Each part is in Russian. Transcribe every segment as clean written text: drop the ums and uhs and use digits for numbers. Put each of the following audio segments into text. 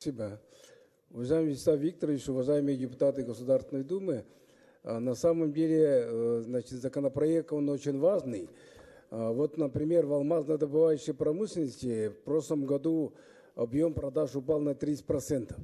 Спасибо. Уважаемый Вячеслав Викторович, уважаемые депутаты Государственной Думы, на самом деле, значит, законопроект, он очень важный. Вот, например, в алмазно-добывающей промышленности в прошлом году объем продаж упал на 30%.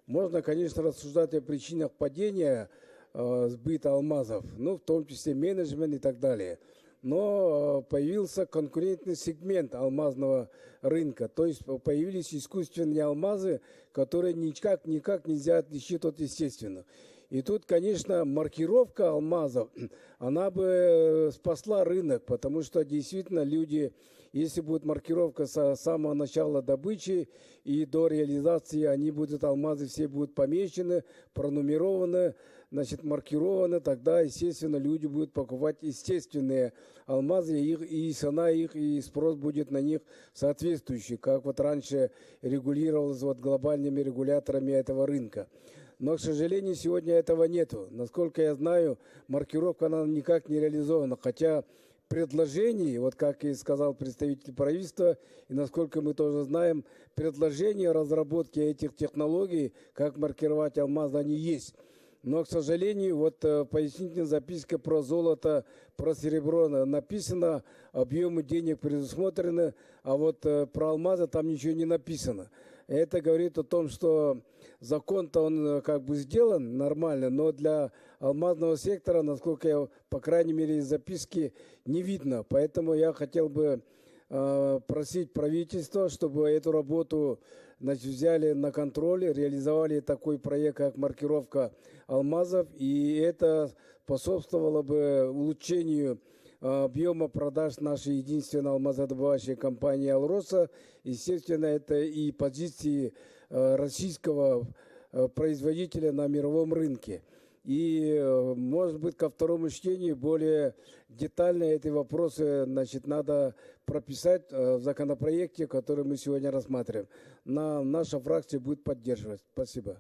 Можно, конечно, рассуждать о причинах падения сбыта алмазов, ну, в том числе менеджмент и так далее. Но появился конкурентный сегмент алмазного рынка, то есть появились искусственные алмазы, которые никак нельзя отличить от естественных. И тут, конечно, маркировка алмазов, она бы спасла рынок, потому что действительно люди, если будет маркировка с самого начала добычи и до реализации, алмазы все будут помечены, пронумерованы, значит, маркированы, тогда, естественно, люди будут покупать естественные алмазы, и цена их, и спрос будет на них соответствующий, как вот раньше регулировалось вот глобальными регуляторами этого рынка. Но, к сожалению, сегодня этого нету. Насколько я знаю, маркировка, она никак не реализована, хотя предложений, вот как и сказал представитель правительства, и насколько мы тоже знаем, предложения разработки этих технологий, как маркировать алмазы, они есть. Но, к сожалению, вот пояснительная записка про золото, про серебро написано, объемы денег предусмотрены, а вот про алмазы там ничего не написано. Это говорит о том, что закон-то он как бы сделан нормально, но для алмазного сектора, насколько я, по крайней мере, из записки не видно. Поэтому я хотел бы просить правительство, чтобы эту работу, значит, взяли на контроль, реализовали такой проект, как маркировка алмазов, и это способствовало бы улучшению объема продаж нашей единственной алмазодобывающей компании «Алроса». Естественно, это и позиции российского производителя на мировом рынке. И, может быть, ко второму чтению более детально эти вопросы, значит, надо прописать в законопроекте, который мы сегодня рассматриваем. Наша фракция будет поддерживать. Спасибо.